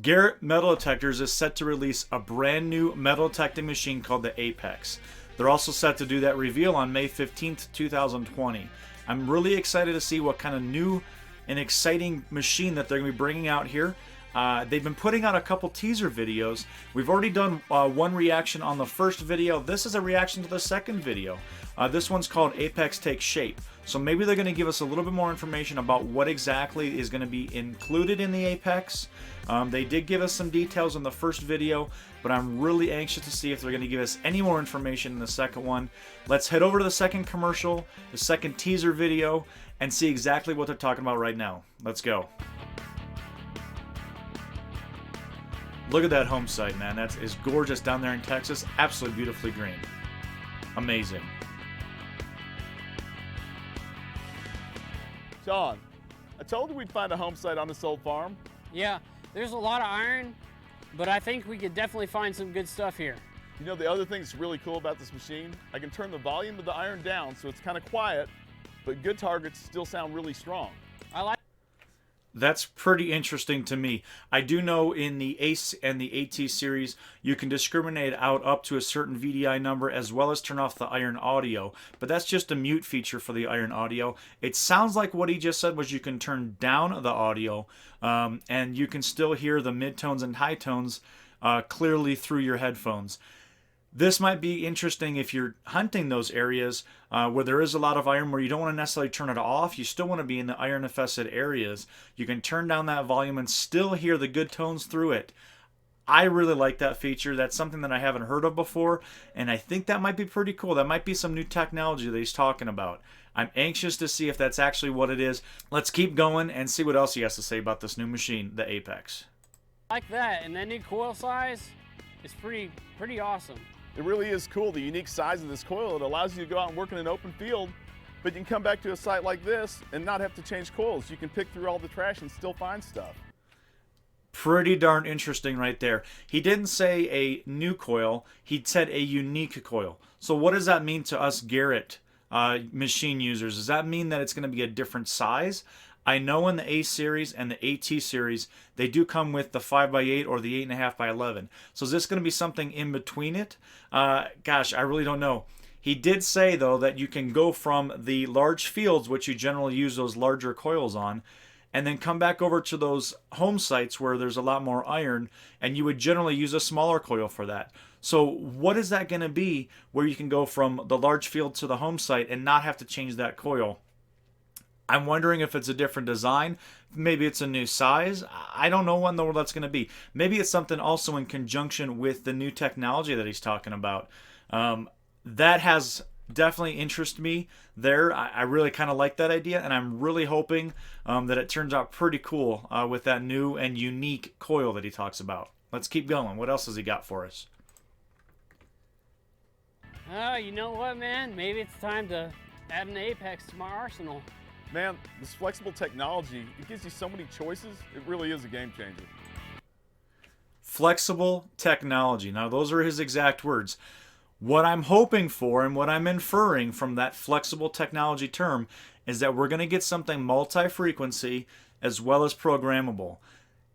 Garrett Metal Detectors is set to release a brand new metal detecting machine called the Apex. They're also set to do that reveal on May 15th, 2020. I'm really excited to see what kind of new and exciting machine that they're going to be bringing out here. They've been putting out a couple teaser videos. We've already done one reaction on the first video. This is a reaction to the second video. This one's called Apex Takes Shape. So maybe they're going to give us a little bit more information about what exactly is going to be included in the Apex. They did give us some details in the first video, but I'm really anxious to see if they're going to give us any more information in the second one. Let's head over to the second commercial, the second teaser video, and see exactly what they're talking about right now. Let's go. Look at that home site, man. That is gorgeous down there in Texas. Absolutely beautifully green. Amazing. John, I told you we'd find a home site on this old farm. Yeah, there's a lot of iron, but I think we could definitely find some good stuff here. You know, the other thing that's really cool about this machine, I can turn the volume of the iron down so it's kind of quiet, but good targets still sound really strong. I like. That's pretty interesting to me. I do know in the ACE and the AT series, you can discriminate out up to a certain VDI number as well as turn off the iron audio. But that's just a mute feature for the iron audio. It sounds like what he just said was you can turn down the audio and you can still hear the midtones and high tones clearly through your headphones. This might be interesting if you're hunting those areas where there is a lot of iron, where you don't want to necessarily turn it off. You still want to be in the iron-infested areas. You can turn down that volume and still hear the good tones through it. I really like that feature. That's something that I haven't heard of before, and I think that might be pretty cool. That might be some new technology that he's talking about. I'm anxious to see if that's actually what it is. Let's keep going and see what else he has to say about this new machine, the Apex. I like that, and that new coil size is pretty awesome. It really is cool, the unique size of this coil. It allows you to go out and work in an open field, but you can come back to a site like this and not have to change coils. You can pick through all the trash and still find stuff. Pretty darn interesting right there. He didn't say a new coil, he said a unique coil. So what does that mean to us Garrett machine users? Does that mean that it's going to be a different size? I know in the A series and the AT series, they do come with the 5x8 or the 8.5x11. So is this going to be something in between it? Gosh, I really don't know. He did say, though, that you can go from the large fields, which you generally use those larger coils on, and then come back over to those home sites where there's a lot more iron, and you would generally use a smaller coil for that. So what is that going to be where you can go from the large field to the home site and not have to change that coil? I'm wondering if it's a different design. Maybe it's a new size. I don't know what in the world that's going to be. Maybe it's something also in conjunction with the new technology that he's talking about. That has definitely interested me there. I really kind of like that idea, and I'm really hoping that it turns out pretty cool with that new and unique coil that he talks about. Let's keep going. What else has he got for us? You know what, man? Maybe it's time to add an Apex to my arsenal. Man, this flexible technology, it gives you so many choices. It really is a game changer. Flexible technology. Now, those are his exact words. What I'm hoping for and what I'm inferring from that flexible technology term is that we're going to get something multi-frequency as well as programmable.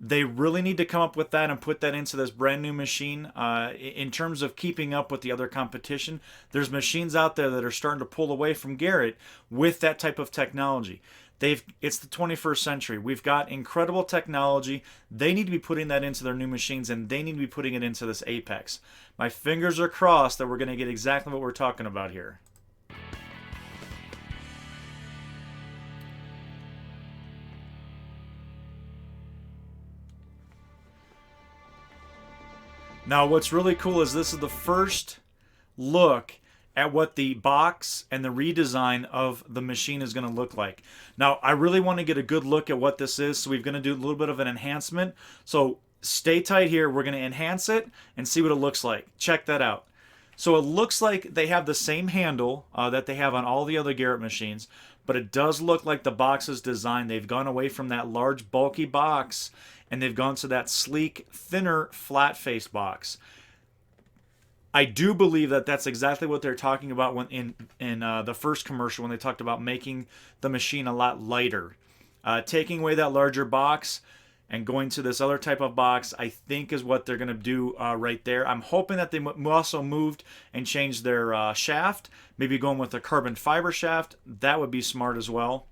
They really need to come up with that and put that into this brand new machine. In terms of keeping up with the other competition, there's machines out there that are starting to pull away from Garrett with that type of technology. It's the 21st century. We've got incredible technology. They need to be putting that into their new machines, and they need to be putting it into this Apex. My fingers are crossed that we're going to get exactly what we're talking about here. Now, what's really cool is this is the first look at what the box and the redesign of the machine is going to look like. Now, I really want to get a good look at what this is, so we're going to do a little bit of an enhancement. So stay tight here. We're going to enhance it and see what it looks like. Check that out. So it looks like they have the same handle that they have on all the other Garrett machines, but it does look like the box is designed. They've gone away from that large, bulky box, and they've gone to that sleek, thinner, flat-face box. I do believe that that's exactly what they're talking about when in the first commercial when they talked about making the machine a lot lighter. Taking away that larger box, and going to this other type of box, I think is what they're going to do right there. I'm hoping that they also moved and changed their shaft, maybe going with a carbon fiber shaft. That would be smart as well.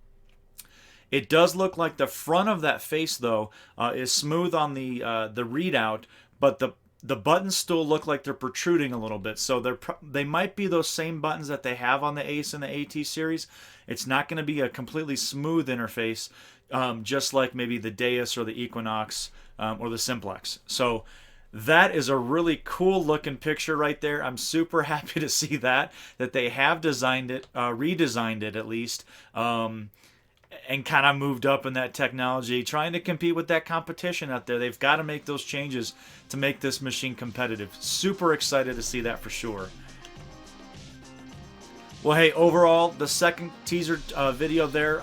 It does look like the front of that face, though, is smooth on the readout, but the buttons still look like they're protruding a little bit. So they might be those same buttons that they have on the Ace and the AT series. It's not going to be a completely smooth interface, just like maybe the Deus or the Equinox or the Simplex. So that is a really cool looking picture right there. I'm super happy to see that they have designed it, redesigned it at least, and kind of moved up in that technology, trying to compete with that competition out there. They've got to make those changes to make this machine competitive. Super excited to see that for sure. Well, hey, overall, the second teaser video there,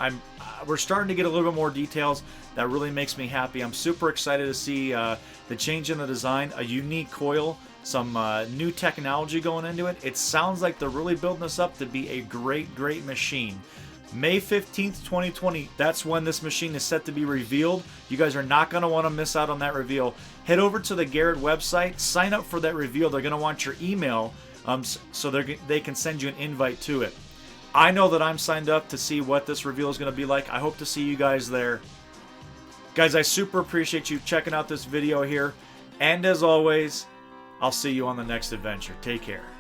we're starting to get a little bit more details. That really makes me happy. I'm super excited to see the change in the design, a unique coil, some new technology going into it. It sounds like they're really building this up to be a great, great machine. May 15th, 2020, that's when this machine is set to be revealed. You guys are not going to want to miss out on that reveal. Head over to the Garrett website, sign up for that reveal. They're going to want your email so they can send you an invite to it. I know that I'm signed up to see what this reveal is going to be like. I hope to see you guys there. Guys, I super appreciate you checking out this video here. And as always, I'll see you on the next adventure. Take care.